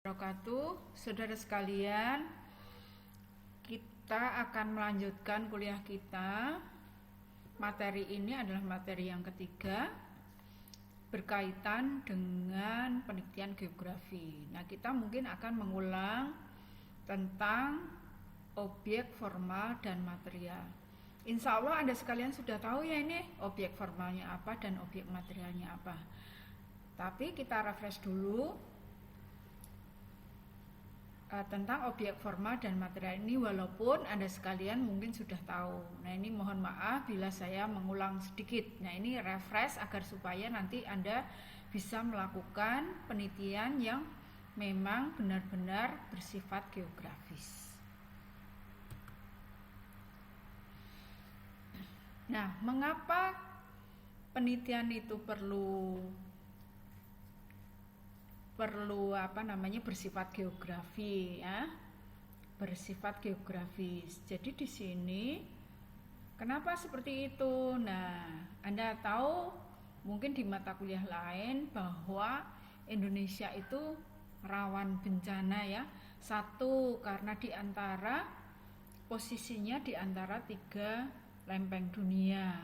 Wabarakatuh. Saudara sekalian, kita akan melanjutkan kuliah kita. Materi ini adalah materi yang ketiga, berkaitan dengan penelitian geografi. Nah, kita mungkin akan mengulang tentang objek formal dan material. Insya Allah Anda sekalian sudah tahu ya ini objek formalnya apa dan objek materialnya apa. Tapi kita refresh dulu tentang objek formal dan material ini, walaupun Anda sekalian mungkin sudah tahu. Nah, ini mohon maaf bila saya mengulang sedikit. Nah, ini refresh agar supaya nanti Anda bisa melakukan penelitian yang memang benar-benar bersifat geografis. Nah, mengapa penelitian itu perlu bersifat geografi ya, bersifat geografis. Jadi di sini kenapa seperti itu? Nah, Anda tahu mungkin di mata kuliah lain bahwa Indonesia itu rawan bencana ya. Satu, karena di antara posisinya di antara 3 lempeng dunia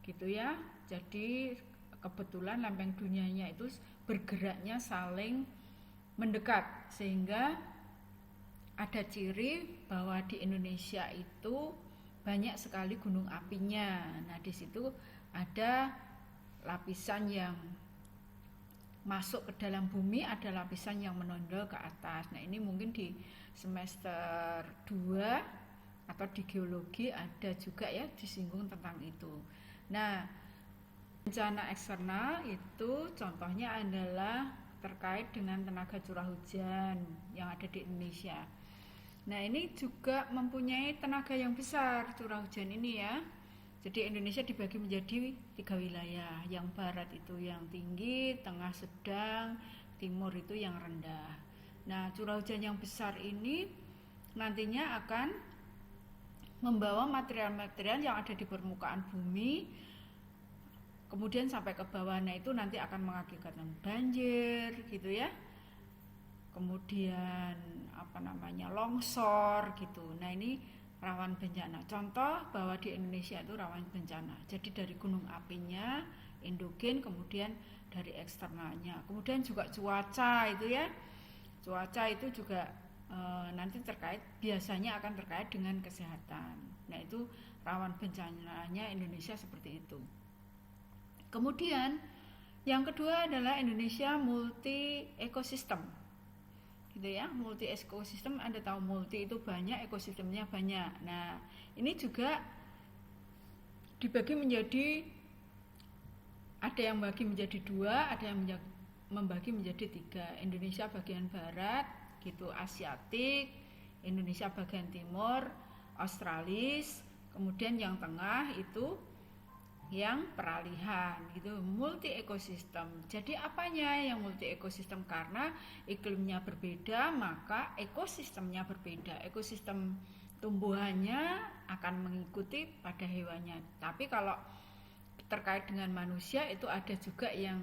gitu ya. Jadi kebetulan lempeng dunianya itu bergeraknya saling mendekat, sehingga ada ciri bahwa di Indonesia itu banyak sekali gunung apinya. Nah, di situ ada lapisan yang masuk ke dalam bumi, ada lapisan yang menonjol ke atas. Nah, ini mungkin di semester 2 atau di geologi ada juga ya disinggung tentang itu. Nah, bencana eksternal itu contohnya adalah terkait dengan tenaga curah hujan yang ada di Indonesia. Nah, ini juga mempunyai tenaga yang besar curah hujan ini ya. Jadi Indonesia dibagi menjadi 3 wilayah. Yang barat itu yang tinggi, tengah sedang, timur itu yang rendah. Nah, curah hujan yang besar ini nantinya akan membawa material-material yang ada di permukaan bumi kemudian sampai ke bawah. Nah, itu nanti akan mengakibatkan banjir gitu ya. Kemudian longsor gitu. Nah, ini rawan bencana. Contoh bahwa di Indonesia itu rawan bencana. Jadi dari gunung apinya, endogen, kemudian dari eksternalnya. Kemudian juga cuaca itu ya. Cuaca itu juga nanti biasanya akan terkait dengan kesehatan. Nah, itu rawan bencananya Indonesia seperti itu. Kemudian yang kedua adalah Indonesia multi ekosistem gitu ya. Multi ekosistem, Anda tahu multi itu banyak, ekosistemnya banyak. Nah, ini juga dibagi menjadi, ada yang bagi menjadi 2, ada yang membagi menjadi 3. Indonesia bagian barat gitu, Asiatik, Indonesia bagian timur, Australis, kemudian yang tengah itu yang peralihan gitu, multi ekosistem. Jadi apanya yang multi ekosistem? Karena iklimnya berbeda, maka ekosistemnya berbeda. Ekosistem tumbuhannya akan mengikuti pada hewannya. Tapi kalau terkait dengan manusia itu ada juga yang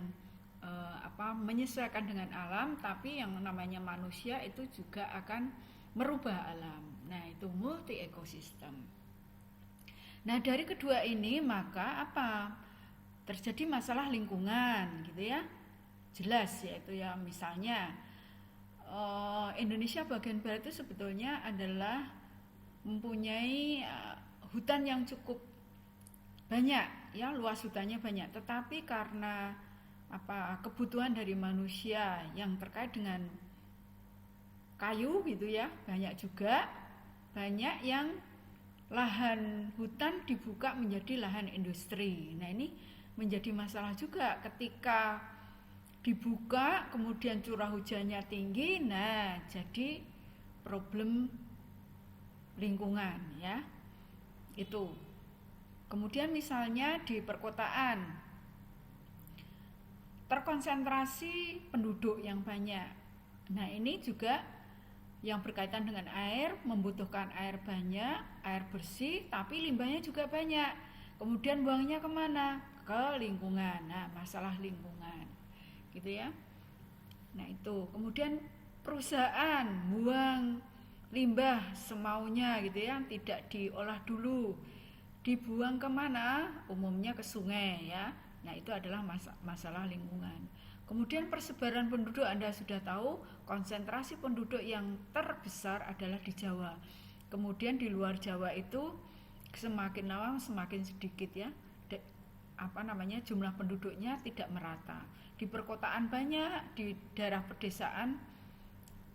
menyesuaikan dengan alam, tapi yang namanya manusia itu juga akan merubah alam. Nah, itu multi ekosistem. Nah, dari kedua ini maka terjadi masalah lingkungan gitu ya. Jelas yaitu ya, misalnya Indonesia bagian barat itu sebetulnya adalah mempunyai hutan yang cukup banyak ya, luas hutannya banyak, tetapi karena kebutuhan dari manusia yang terkait dengan kayu gitu ya, banyak yang lahan hutan dibuka menjadi lahan industri. Nah, ini menjadi masalah juga ketika dibuka kemudian curah hujannya tinggi. Nah, jadi problem lingkungan ya. Itu. Kemudian misalnya di perkotaan terkonsentrasi penduduk yang banyak. Nah, ini juga yang berkaitan dengan air, membutuhkan air banyak, air bersih, tapi limbahnya juga banyak. Kemudian buangnya kemana? Ke lingkungan. Nah, masalah lingkungan gitu ya. Nah, itu. Kemudian perusahaan buang limbah semaunya gitu ya, tidak diolah dulu, dibuang kemana? Umumnya ke sungai ya. Nah itu adalah masalah lingkungan. Kemudian persebaran penduduk, Anda sudah tahu konsentrasi penduduk yang terbesar adalah di Jawa. Kemudian di luar Jawa itu semakin lama semakin sedikit ya, jumlah penduduknya tidak merata. Di perkotaan banyak, di daerah pedesaan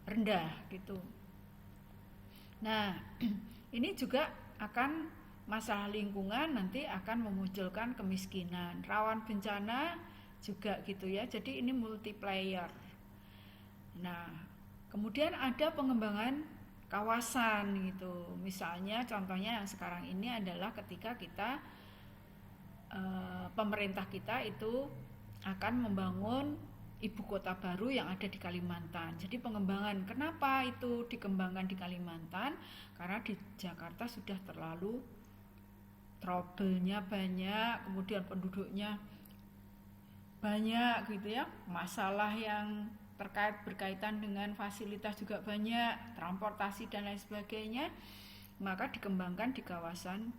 rendah gitu. Nah, ini juga akan masalah lingkungan nanti akan memunculkan kemiskinan, rawan bencana juga gitu ya. Jadi ini multiplier. Nah, kemudian ada pengembangan kawasan gitu. Misalnya contohnya yang sekarang ini adalah ketika kita pemerintah kita itu akan membangun ibu kota baru yang ada di Kalimantan. Jadi pengembangan, kenapa itu dikembangkan di Kalimantan? Karena di Jakarta sudah terlalu trouble-nya banyak, kemudian penduduknya banyak gitu ya. Masalah yang berkaitan dengan fasilitas juga banyak, transportasi dan lain sebagainya. Maka dikembangkan di kawasan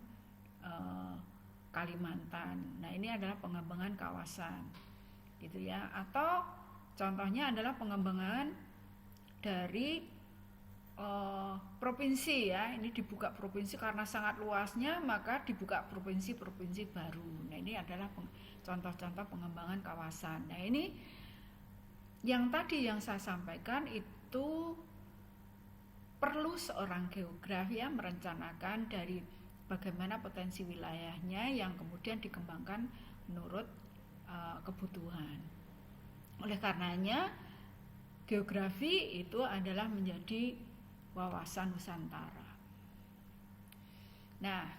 Kalimantan. Nah, ini adalah pengembangan kawasan gitu ya. Atau contohnya adalah pengembangan dari provinsi ya. Ini dibuka provinsi karena sangat luasnya, maka dibuka provinsi-provinsi baru. Nah, ini adalah contoh-contoh pengembangan kawasan. Nah, ini yang tadi yang saya sampaikan itu perlu seorang geograf ya merencanakan dari bagaimana potensi wilayahnya yang kemudian dikembangkan menurut kebutuhan. Oleh karenanya geografi itu adalah menjadi wawasan Nusantara. Nah,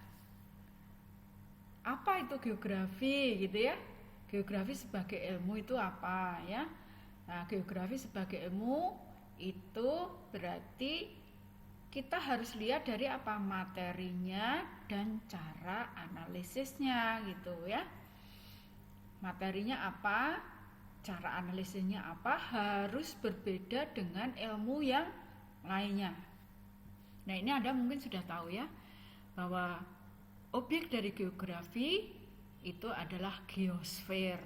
apa itu geografi gitu ya? Geografi sebagai ilmu itu apa ya? Nah, geografi sebagai ilmu itu berarti kita harus lihat dari apa materinya dan cara analisisnya gitu ya. Materinya apa, cara analisisnya apa, harus berbeda dengan ilmu yang lainnya. Nah, ini Anda mungkin sudah tahu ya, bahwa objek dari geografi itu adalah geosfer.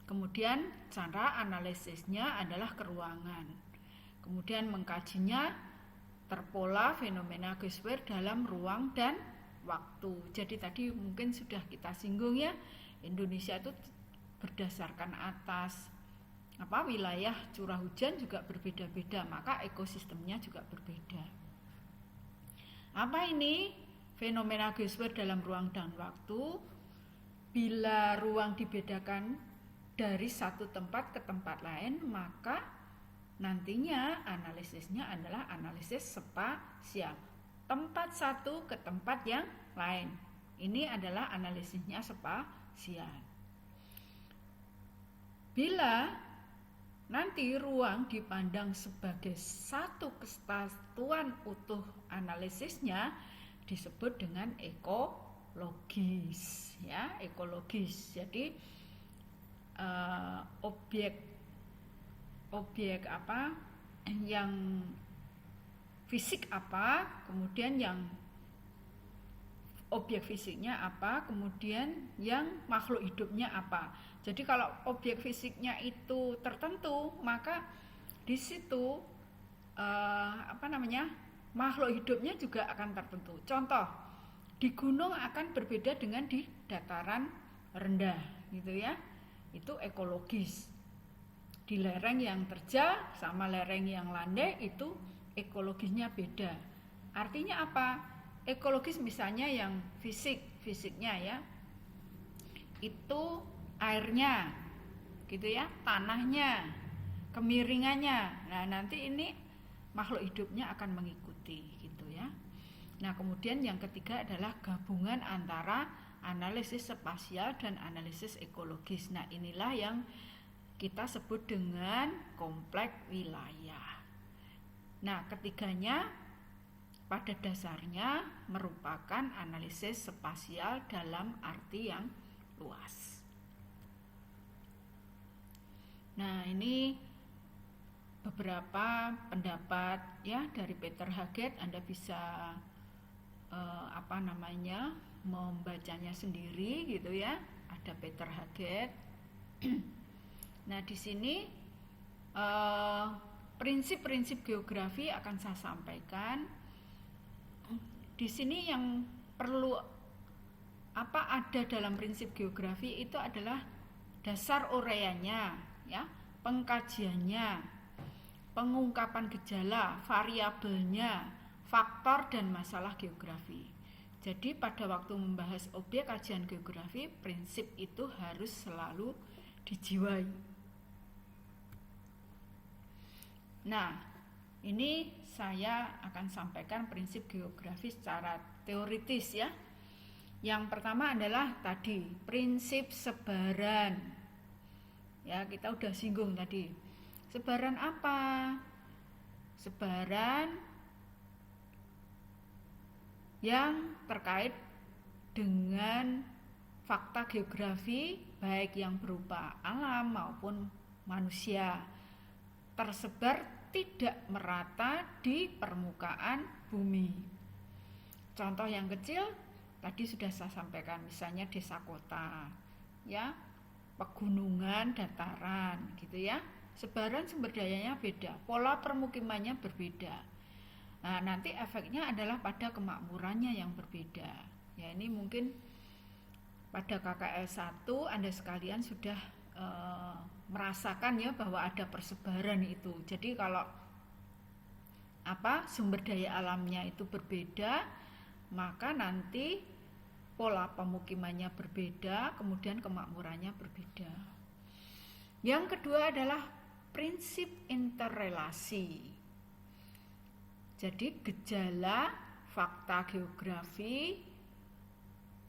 Kemudian cara analisisnya adalah keruangan. Kemudian mengkajinya terpola fenomena geosfer dalam ruang dan waktu. Jadi tadi mungkin sudah kita singgung ya, Indonesia itu berdasarkan atas wilayah curah hujan juga berbeda-beda, maka ekosistemnya juga berbeda. Apa ini fenomena geosfer dalam ruang dan waktu? Bila ruang dibedakan dari satu tempat ke tempat lain, maka nantinya analisisnya adalah analisis spasial, tempat satu ke tempat yang lain. Ini adalah analisisnya spasial. Bila nanti ruang dipandang sebagai satu kesatuan utuh, analisisnya disebut dengan ekologis ya, ekologis. Jadi objek apa yang fisik apa, kemudian yang objek fisiknya apa, kemudian yang makhluk hidupnya apa. Jadi kalau objek fisiknya itu tertentu, maka di situ makhluk hidupnya juga akan tertentu. Contoh, di gunung akan berbeda dengan di dataran rendah gitu ya. Itu ekologis. Di lereng yang terjal sama lereng yang landai itu ekologisnya beda. Artinya apa? Ekologis misalnya yang fisiknya ya, itu airnya gitu ya, tanahnya, kemiringannya. Nah, nanti ini makhluk hidupnya akan mengikuti gitu ya. Nah, kemudian yang ketiga adalah gabungan antara analisis spasial dan analisis ekologis. Nah, inilah yang kita sebut dengan kompleks wilayah. Nah, ketiganya pada dasarnya merupakan analisis spasial dalam arti yang luas. Nah, ini beberapa pendapat ya dari Peter Haggett. Anda bisa membacanya sendiri gitu ya. Ada Peter Haggett. Nah, di sini prinsip-prinsip geografi akan saya sampaikan. Di sini yang perlu ada dalam prinsip geografi itu adalah dasar uraiannya ya, pengkajiannya, pengungkapan gejala, variabelnya, faktor dan masalah geografi. Jadi pada waktu membahas objek kajian geografi, prinsip itu harus selalu dijiwai. Nah, ini saya akan sampaikan prinsip geografi secara teoritis ya. Yang pertama adalah tadi prinsip sebaran. Ya, kita udah singgung tadi. Sebaran apa? Sebaran yang terkait dengan fakta geografi baik yang berupa alam maupun manusia, tersebar tidak merata di permukaan bumi. Contoh yang kecil tadi sudah saya sampaikan, misalnya desa kota, ya, pegunungan, dataran, gitu ya. Sebaran sumber dayanya beda, pola permukimannya berbeda. Nah, nanti efeknya adalah pada kemakmurannya yang berbeda. Ya, ini mungkin pada KKL 1 Anda sekalian sudah merasakan ya bahwa ada persebaran itu. Jadi kalau sumber daya alamnya itu berbeda, maka nanti pola pemukimannya berbeda, kemudian kemakmurannya berbeda. Yang kedua adalah prinsip interrelasi. Jadi gejala fakta geografi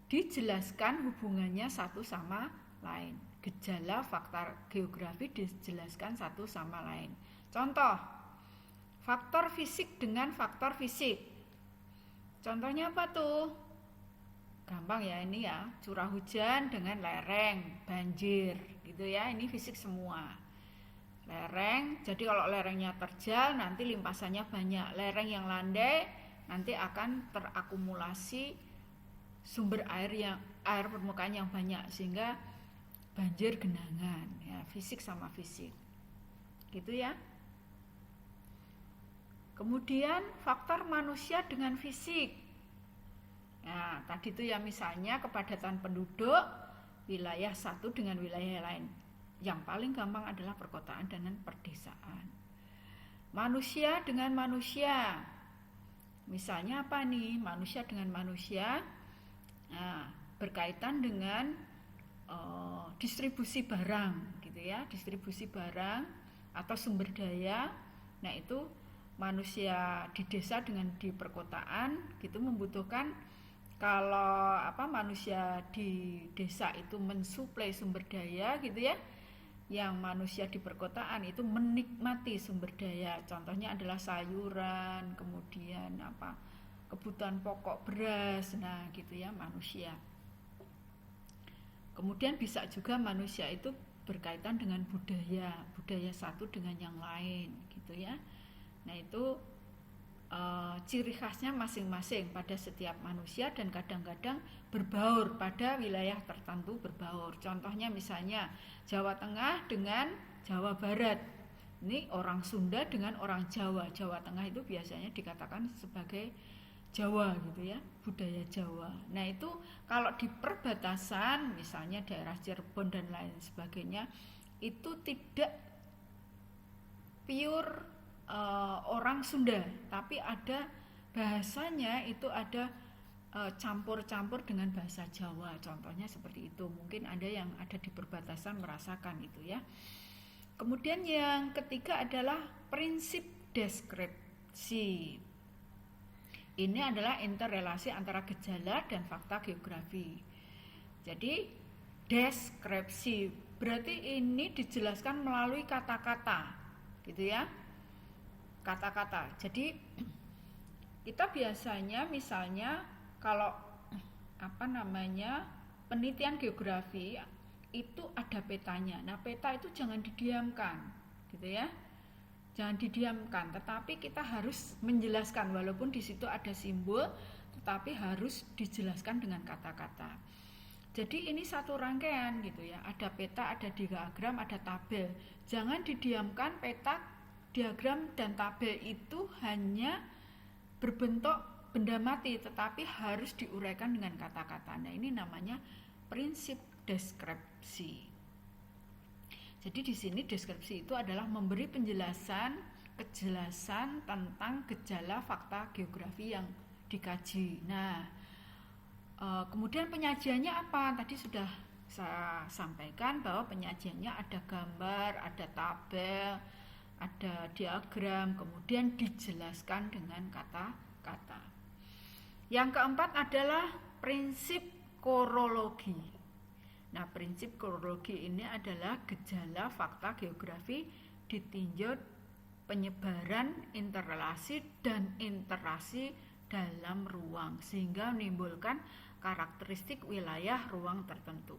dijelaskan hubungannya satu sama lain. Gejala fakta geografi dijelaskan satu sama lain. Contoh, faktor fisik dengan faktor fisik. Contohnya apa tuh? Gampang ya ini ya, curah hujan dengan lereng, banjir gitu ya, ini fisik semua. Lereng, jadi kalau lerengnya terjal nanti limpasannya banyak. Lereng yang landai nanti akan terakumulasi sumber air permukaan yang banyak sehingga banjir genangan ya, fisik sama fisik. Gitu ya. Kemudian faktor manusia dengan fisik. Nah, tadi itu ya misalnya kepadatan penduduk wilayah satu dengan wilayah lain. Yang paling gampang adalah perkotaan dan perdesaan. Manusia dengan manusia. Misalnya apa nih? Manusia dengan manusia berkaitan dengan distribusi barang gitu ya, distribusi barang atau sumber daya. Nah, itu manusia di desa dengan di perkotaan gitu membutuhkan, kalau manusia di desa itu mensuplai sumber daya gitu ya, yang manusia di perkotaan itu menikmati sumber daya. Contohnya adalah sayuran, kemudian kebutuhan pokok beras, nah gitu ya manusia. Kemudian bisa juga manusia itu berkaitan dengan budaya satu dengan yang lain gitu ya. Nah, itu ciri khasnya masing-masing pada setiap manusia dan kadang-kadang berbaur pada wilayah tertentu berbaur. Contohnya misalnya Jawa Tengah dengan Jawa Barat. Ini orang Sunda dengan orang Jawa. Jawa Tengah itu biasanya dikatakan sebagai Jawa gitu ya, budaya Jawa. Nah, itu kalau di perbatasan misalnya daerah Cirebon dan lain sebagainya itu tidak pure orang Sunda, tapi ada bahasanya itu ada campur-campur dengan bahasa Jawa. Contohnya seperti itu. Mungkin ada yang ada di perbatasan merasakan itu ya. Kemudian yang ketiga adalah prinsip deskripsi. Ini adalah interrelasi antara gejala dan fakta geografi. Jadi deskripsi berarti ini dijelaskan melalui kata-kata, gitu ya. Kata-kata. Jadi kita biasanya misalnya kalau penelitian geografi itu ada petanya. Nah, peta itu jangan didiamkan, gitu ya. jangan didiamkan, tetapi kita harus menjelaskan walaupun di situ ada simbol, tetapi harus dijelaskan dengan kata-kata. Jadi ini satu rangkaian gitu ya, ada peta, ada diagram, ada tabel. Jangan didiamkan, peta, diagram, dan tabel itu hanya berbentuk benda mati, tetapi harus diuraikan dengan kata-kata. Nah, ini namanya prinsip deskripsi. Jadi di sini deskripsi itu adalah memberi penjelasan, kejelasan tentang gejala fakta geografi yang dikaji. Nah, kemudian penyajiannya apa? Tadi sudah saya sampaikan bahwa penyajiannya ada gambar, ada tabel, ada diagram, kemudian dijelaskan dengan kata-kata. Yang keempat adalah prinsip korologi. Nah, prinsip korologi ini adalah gejala fakta geografi ditinjau penyebaran, interrelasi, dan interaksi dalam ruang sehingga menimbulkan karakteristik wilayah ruang tertentu.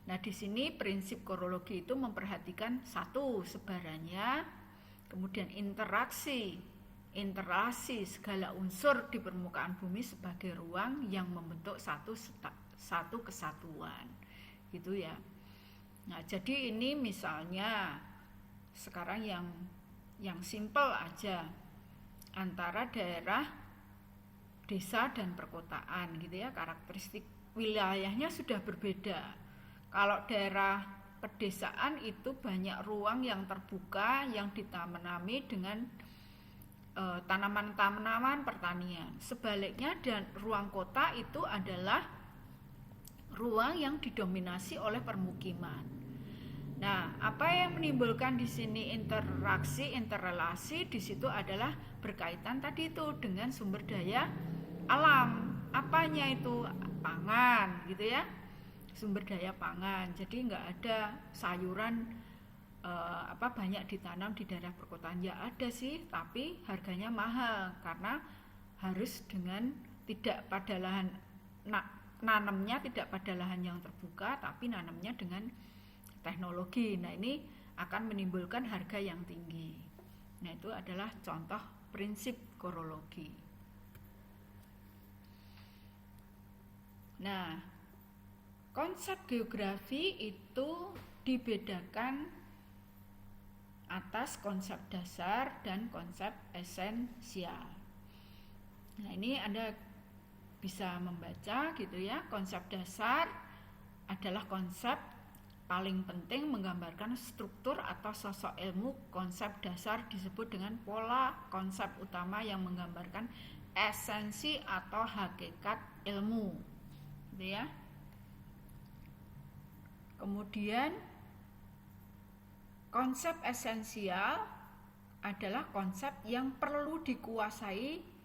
Nah, di sini prinsip korologi itu memperhatikan satu, sebarannya, kemudian interaksi segala unsur di permukaan bumi sebagai ruang yang membentuk satu kesatuan, gitu ya. Nah, jadi ini misalnya sekarang yang simple aja antara daerah desa dan perkotaan gitu ya, karakteristik wilayahnya sudah berbeda. Kalau daerah pedesaan itu banyak ruang yang terbuka yang ditanami dengan tanaman-tanaman pertanian. Sebaliknya dan ruang kota itu adalah ruang yang didominasi oleh permukiman. Nah, apa yang menimbulkan di sini interaksi, interrelasi di situ adalah berkaitan tadi itu dengan sumber daya alam. Apanya itu? Pangan, gitu ya. Sumber daya pangan. Jadi nggak ada sayuran banyak ditanam di daerah perkotaan. Ya ada sih, tapi harganya mahal karena harus dengan tidak pada lahan nanamnya tidak pada lahan yang terbuka, tapi nanamnya dengan teknologi. Nah, ini akan menimbulkan harga yang tinggi. Nah, itu adalah contoh prinsip korologi. Nah, konsep geografi itu dibedakan atas konsep dasar dan konsep esensial. Nah, ini Anda bisa membaca gitu ya. Konsep dasar adalah konsep paling penting menggambarkan struktur atau sosok ilmu. Konsep dasar disebut dengan pola konsep utama yang menggambarkan esensi atau hakikat ilmu, gitu ya. Kemudian konsep esensial adalah konsep yang perlu dikuasai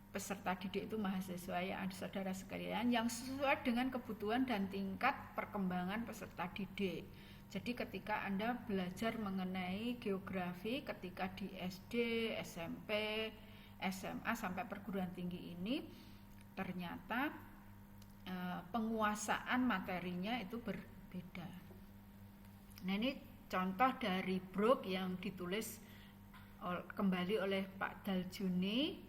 peserta didik itu mahasiswa ya, saudara sekalian, yang sesuai dengan kebutuhan dan tingkat perkembangan peserta didik. Jadi ketika Anda belajar mengenai geografi ketika di SD, SMP, SMA sampai perguruan tinggi ini, ternyata penguasaan materinya itu berbeda. Nah, ini contoh dari Brooke yang ditulis kembali oleh Pak Daljuni.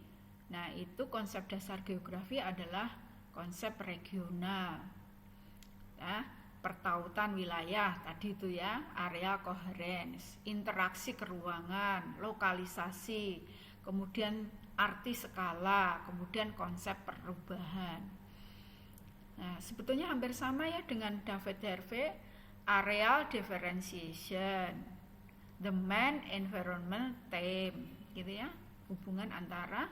Nah, itu konsep dasar geografi adalah konsep regional. Nah, pertautan wilayah tadi itu ya, area coherence, interaksi keruangan, lokalisasi, kemudian arti skala, kemudian konsep perubahan. Nah, sebetulnya hampir sama ya dengan David Harvey, areal differentiation, the man environment theme, gitu ya, hubungan antara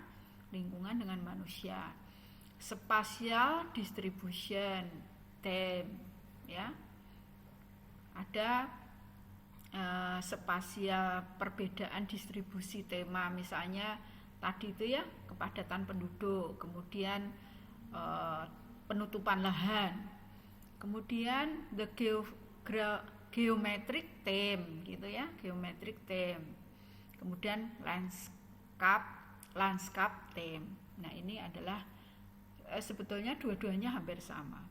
lingkungan dengan manusia, spatial distribution theme, ya, ada spasial perbedaan distribusi tema, misalnya tadi itu ya kepadatan penduduk, kemudian penutupan lahan, kemudian the geometric theme gitu ya, geometric theme, kemudian landscape theme. Nah, ini adalah sebetulnya dua-duanya hampir sama.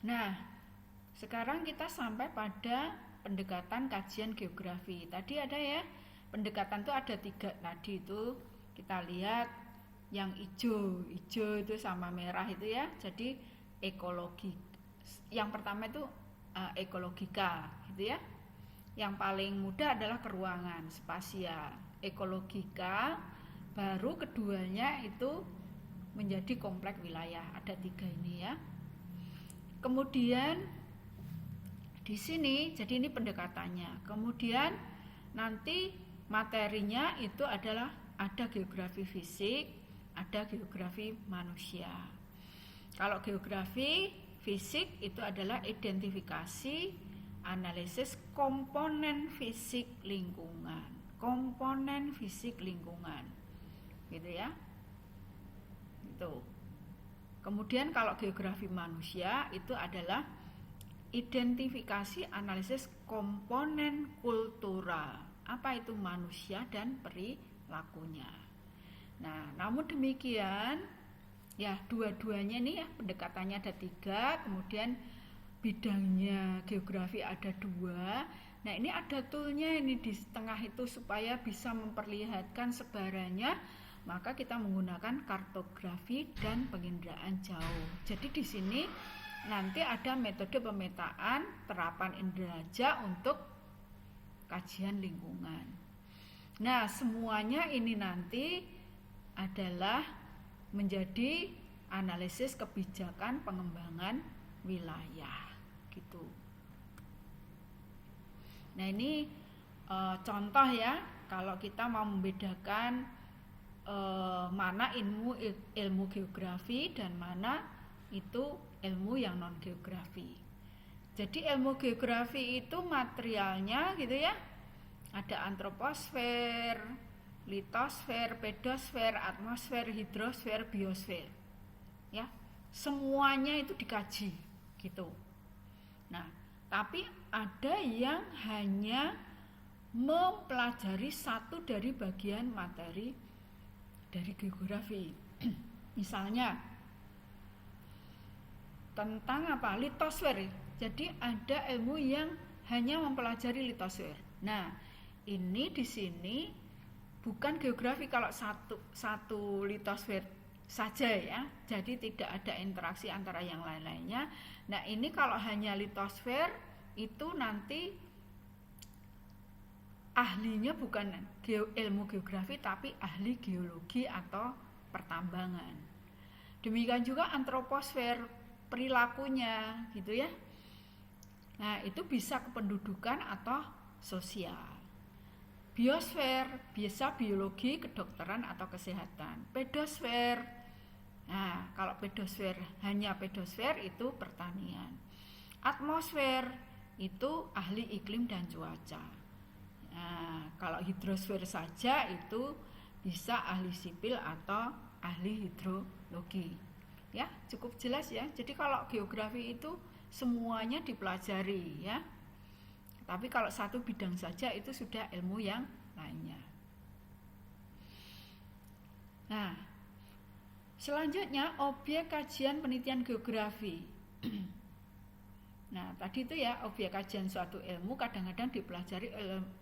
Nah, sekarang kita sampai pada pendekatan kajian geografi. Tadi ada ya, pendekatan itu ada 3 tadi itu. Kita lihat yang hijau itu sama merah itu ya. Jadi ekologi. Yang pertama itu ekologika gitu ya. Yang paling mudah adalah keruangan, spasial. Ekologika, baru keduanya itu menjadi kompleks wilayah. Ada 3 ini ya. Kemudian di sini, jadi ini pendekatannya. Kemudian nanti materinya itu adalah ada geografi fisik, ada geografi manusia. Kalau geografi fisik itu adalah identifikasi, analisis komponen fisik lingkungan. Komponen fisik lingkungan. Gitu ya. Itu. Kemudian kalau geografi manusia itu adalah identifikasi analisis komponen kultural. Apa itu manusia dan perilakunya. Nah, namun demikian ya dua-duanya ini ya pendekatannya ada 3, kemudian bidangnya geografi ada 2. Nah, ini ada toolnya ini di tengah itu supaya bisa memperlihatkan sebarannya. Maka kita menggunakan kartografi dan penginderaan jauh. Jadi di sini nanti ada metode pemetaan terapan inderaja untuk kajian lingkungan. Nah, semuanya ini nanti adalah menjadi analisis kebijakan pengembangan wilayah gitu. Nah, ini contoh ya, kalau kita mau membedakan mana ilmu geografi dan mana itu ilmu yang non geografi. Jadi ilmu geografi itu materialnya gitu ya, ada antroposfer, litosfer, pedosfer, atmosfer, hidrosfer, biosfer ya, semuanya itu dikaji gitu. Nah, tapi ada yang hanya mempelajari satu dari bagian materi dari geografi. Misalnya tentang apa? Litosfer. Jadi ada ilmu yang hanya mempelajari litosfer. Nah, ini di sini bukan geografi kalau satu litosfer saja ya. Jadi tidak ada interaksi antara yang lain-lainnya. Nah, ini kalau hanya litosfer itu nanti ahlinya bukan ilmu geografi tapi ahli geologi atau pertambangan. Demikian juga antroposfer, perilakunya gitu ya. Nah, itu bisa kependudukan atau sosial. Biosfer, biasa biologi, kedokteran atau kesehatan. Pedosfer. Nah, kalau pedosfer hanya pedosfer itu pertanian. Atmosfer itu ahli iklim dan cuaca. Nah, kalau hidrosfer saja itu bisa ahli sipil atau ahli hidrologi. Ya, cukup jelas ya. Jadi kalau geografi itu semuanya dipelajari ya. Tapi kalau satu bidang saja itu sudah ilmu yang lainnya. Nah, selanjutnya objek kajian penelitian geografi. Nah, tadi itu ya, objek kajian suatu ilmu kadang-kadang dipelajari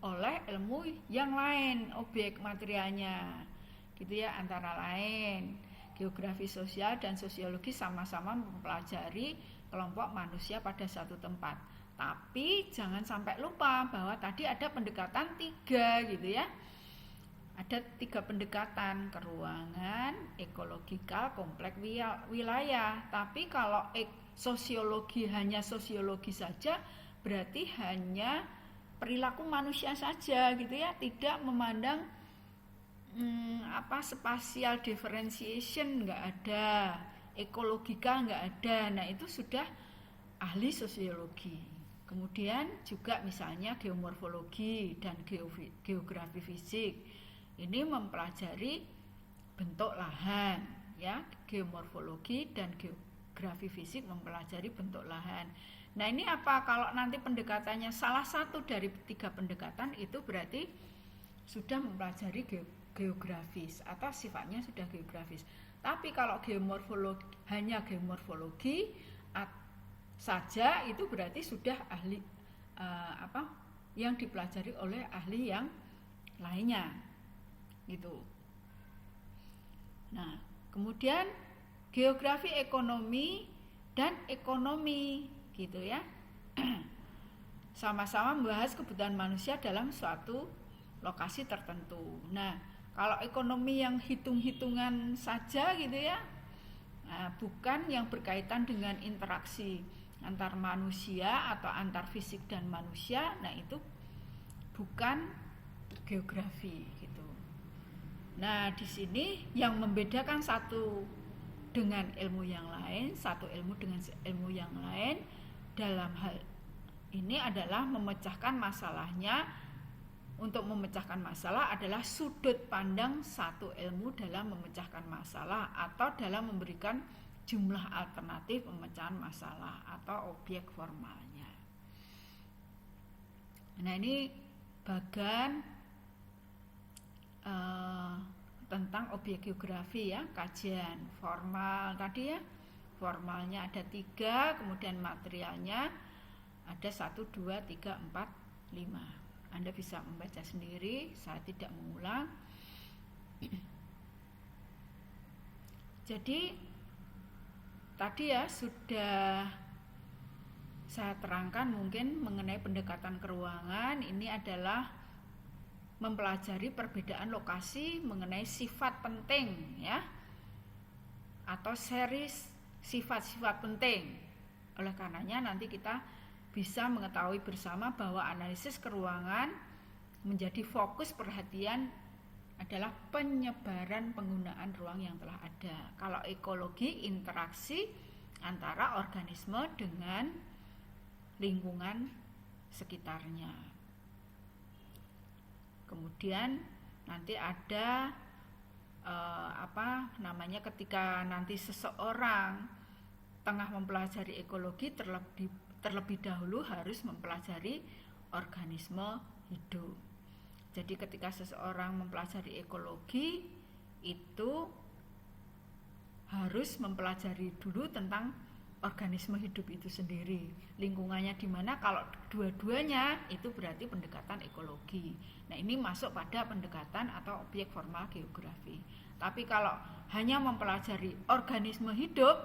oleh ilmu yang lain, objek materialnya. Gitu ya, antara lain geografi sosial dan sosiologi sama-sama mempelajari kelompok manusia pada satu tempat. Tapi jangan sampai lupa bahwa tadi ada pendekatan 3 gitu ya. Ada 3 pendekatan, keruangan, ekologikal, kompleks wilayah. Tapi kalau sosiologi hanya sosiologi saja berarti hanya perilaku manusia saja gitu ya, tidak memandang spatial differentiation nggak ada, ekologika nggak ada. Nah, itu sudah ahli sosiologi. Kemudian juga misalnya geomorfologi dan geografi fisik. Ini mempelajari bentuk lahan ya, geomorfologi dan geografi fisik mempelajari bentuk lahan. Nah, ini apa? Kalau nanti pendekatannya salah satu dari 3 pendekatan itu berarti sudah mempelajari geografis atau sifatnya sudah geografis. Tapi kalau geomorfologi hanya geomorfologi saja itu berarti sudah ahli yang dipelajari oleh ahli yang lainnya gitu. Nah, kemudian geografi ekonomi dan ekonomi gitu ya. Sama-sama membahas kebutuhan manusia dalam suatu lokasi tertentu. Nah, kalau ekonomi yang hitung-hitungan saja gitu ya, nah, bukan yang berkaitan dengan interaksi antar manusia atau antar fisik dan manusia, nah itu bukan geografi gitu. Nah, di sini yang membedakan satu dengan ilmu yang lain, satu ilmu dengan ilmu yang lain dalam hal ini adalah memecahkan masalahnya. Untuk memecahkan masalah adalah sudut pandang satu ilmu dalam memecahkan masalah atau dalam memberikan jumlah alternatif pemecahan masalah atau objek formalnya. Nah, ini bagian tentang objek geografi ya, kajian formal tadi ya. Formalnya ada 3, kemudian materialnya ada 1, 2, 3, 4, 5. Anda bisa membaca sendiri, saya tidak mengulang. Jadi tadi ya sudah saya terangkan mungkin mengenai pendekatan keuangan. Ini adalah mempelajari perbedaan lokasi mengenai sifat penting ya, atau series sifat-sifat penting. Oleh karenanya nanti kita bisa mengetahui bersama bahwa analisis keuangan menjadi fokus perhatian adalah penyebaran penggunaan ruang yang telah ada. Kalau ekologi, interaksi antara organisme dengan lingkungan sekitarnya. Kemudian nanti ada ketika nanti seseorang tengah mempelajari ekologi, terlebih dahulu harus mempelajari organisme hidup. Jadi ketika seseorang mempelajari ekologi itu harus mempelajari dulu tentang organisme hidup itu sendiri, lingkungannya di mana. Kalau dua-duanya itu berarti pendekatan ekologi. Nah, ini masuk pada pendekatan atau objek formal geografi. Tapi kalau hanya mempelajari organisme hidup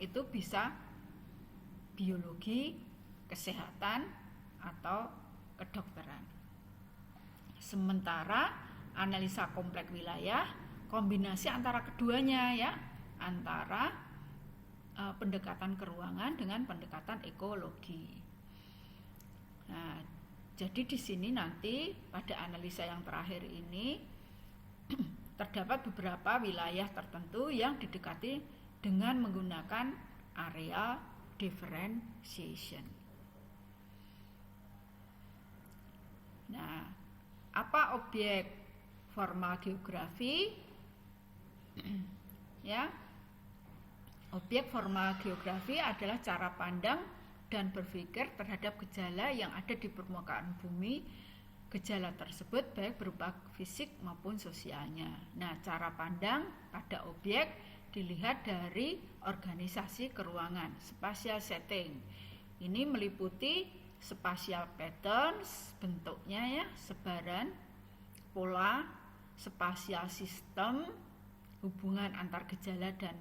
itu bisa biologi, kesehatan, atau kedokteran. Sementara analisa kompleks wilayah kombinasi antara keduanya ya, antara pendekatan keuangan dengan pendekatan ekologi. Nah, jadi di sini nanti pada analisa yang terakhir ini terdapat beberapa wilayah tertentu yang didekati dengan menggunakan area differentiation. Nah, apa objek formal geografi? Ya, objek formal geografi adalah cara pandang dan berpikir terhadap gejala yang ada di permukaan bumi. Gejala tersebut baik berupa fisik maupun sosialnya. Nah, cara pandang pada objek dilihat dari organisasi keuangan, spatial setting. Ini meliputi spatial patterns, bentuknya ya, sebaran, pola, spatial system, hubungan antar gejala dan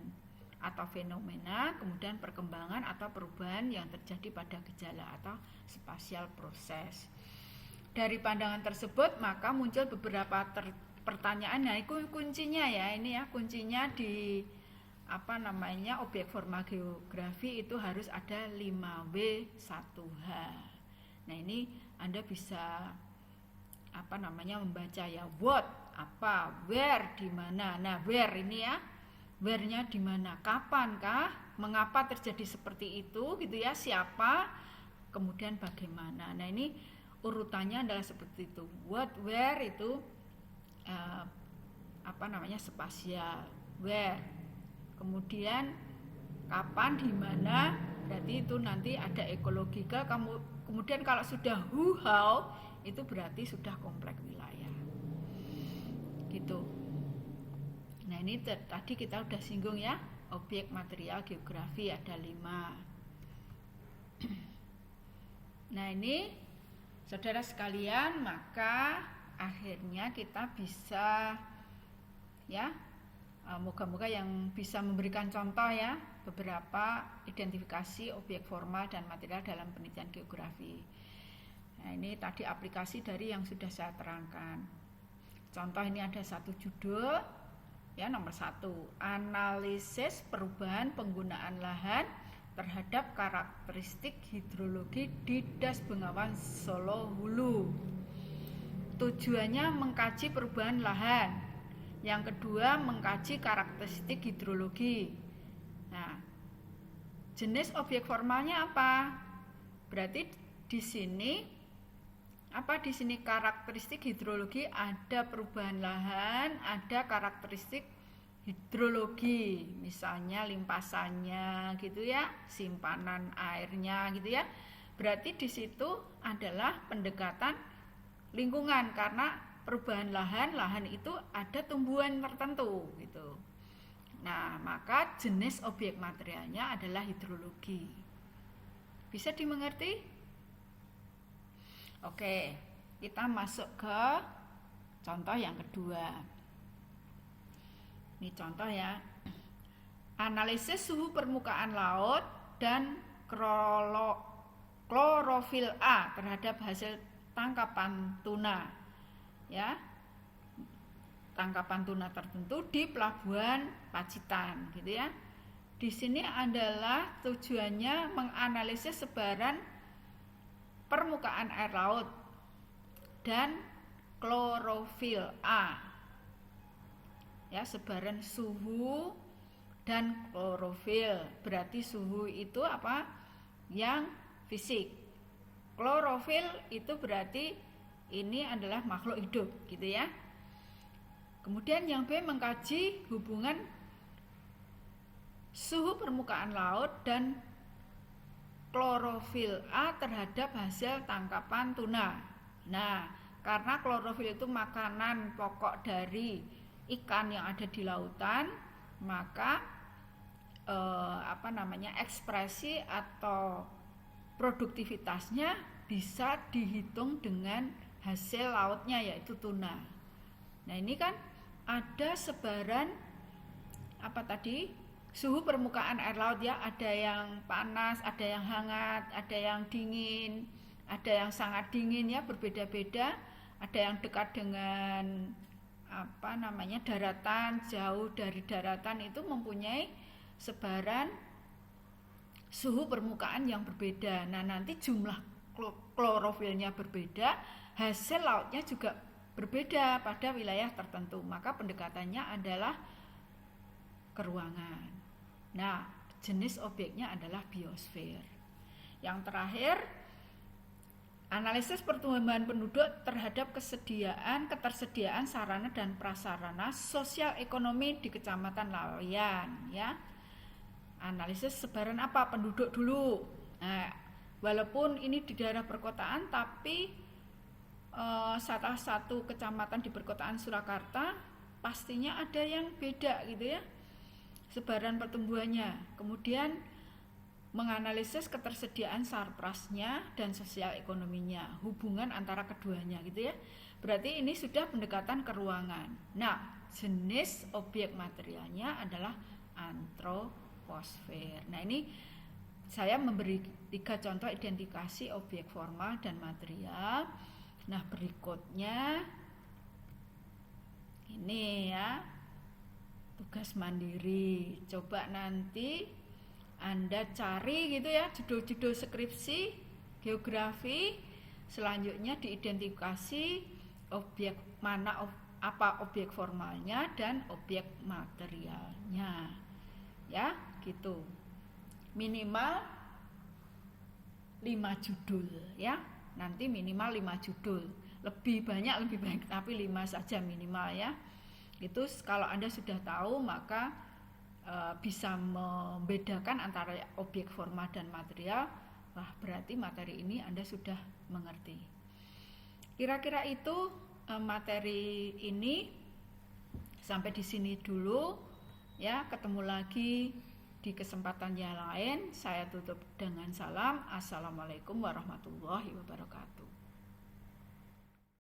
atau fenomena, kemudian perkembangan atau perubahan yang terjadi pada gejala atau spatial proses. Dari pandangan tersebut maka muncul beberapa pertanyaan. Nah, itu kuncinya ya, ini ya kuncinya di objek formal geografi itu harus ada 5W1H. Nah, ini Anda bisa membaca ya, what, apa, where, di mana. Nah, where ini ya, where-nya di mana, kapankah, mengapa terjadi seperti itu gitu ya, siapa, kemudian bagaimana. Nah, ini urutannya adalah seperti itu. What, where itu spasial, where. Kemudian kapan, di mana, berarti itu nanti ada ekologika. Kemudian kalau sudah who, how, itu berarti sudah kompleks wilayah. Gitu. Nah, ini tadi kita udah singgung ya, objek material geografi ada 5. Nah, ini Saudara sekalian, maka akhirnya kita bisa ya, moga-moga yang bisa memberikan contoh ya, beberapa identifikasi objek formal dan material dalam penelitian geografi. Nah, ini tadi aplikasi dari yang sudah saya terangkan. Contoh ini ada satu judul ya, nomor 1, analisis perubahan penggunaan lahan terhadap karakteristik hidrologi di Das Bengawan Solo Hulu. Tujuannya mengkaji perubahan lahan. Yang kedua, mengkaji karakteristik hidrologi. Nah, jenis objek formalnya apa? Berarti di sini karakteristik hidrologi, ada perubahan lahan, ada karakteristik hidrologi, misalnya limpasannya gitu ya, simpanan airnya gitu ya. Berarti di situ adalah pendekatan lingkungan, karena perubahan lahan itu ada tumbuhan tertentu gitu. Nah, maka jenis objek materialnya adalah hidrologi. Bisa dimengerti? Oke, kita masuk ke contoh yang kedua. Ini contoh ya. Analisis suhu permukaan laut dan klorofil A terhadap hasil tangkapan tuna. Ya. Tangkapan tuna tertentu di pelabuhan Pacitan gitu ya. Di sini adalah tujuannya menganalisis sebaran permukaan air laut dan klorofil A. Ya, sebaran suhu dan klorofil. Berarti suhu itu apa? Yang fisik. Klorofil itu berarti ini adalah makhluk hidup gitu ya. Kemudian yang B, mengkaji hubungan suhu permukaan laut dan klorofil A terhadap hasil tangkapan tuna. Nah, karena klorofil itu makanan pokok dari ikan yang ada di lautan, maka ekspresi atau produktivitasnya bisa dihitung dengan hasil lautnya, yaitu tuna. Nah, ini kan ada sebaran suhu permukaan air laut ya, ada yang panas, ada yang hangat, ada yang dingin, ada yang sangat dingin ya, berbeda-beda. Ada yang dekat dengan daratan, jauh dari daratan, itu mempunyai sebaran suhu permukaan yang berbeda. Nah, nanti jumlah klorofilnya berbeda, hasil lautnya juga berbeda pada wilayah tertentu. Maka pendekatannya adalah keruangan. Nah, jenis objeknya adalah biosfer. Yang terakhir, analisis pertumbuhan penduduk terhadap ketersediaan sarana dan prasarana sosial ekonomi di Kecamatan Laweyan ya. Analisis sebaran penduduk dulu. Nah, walaupun ini di daerah perkotaan, tapi salah satu kecamatan di perkotaan Surakarta pastinya ada yang beda gitu ya, sebaran pertumbuhannya. Kemudian menganalisis ketersediaan sarprasnya dan sosial ekonominya, hubungan antara keduanya gitu ya. Berarti ini sudah pendekatan keruangan. Nah, jenis objek materialnya adalah antroposfer. Nah, ini saya memberi 3 contoh identifikasi objek formal dan material. Nah, berikutnya ini ya, tugas mandiri. Coba nanti Anda cari gitu ya, judul-judul skripsi geografi, selanjutnya diidentifikasi objek mana, apa objek formalnya dan objek materialnya. Ya, gitu. Minimal 5 judul ya. Nanti minimal 5 judul. Lebih banyak lebih baik, tapi 5 saja minimal ya. Itu kalau Anda sudah tahu, maka bisa membedakan antara objek formal dan material. Wah, berarti materi ini Anda sudah mengerti. Kira-kira itu materi ini. Sampai di sini dulu ya. Ketemu lagi di kesempatan yang lain. Saya tutup dengan salam. Assalamualaikum warahmatullahi wabarakatuh.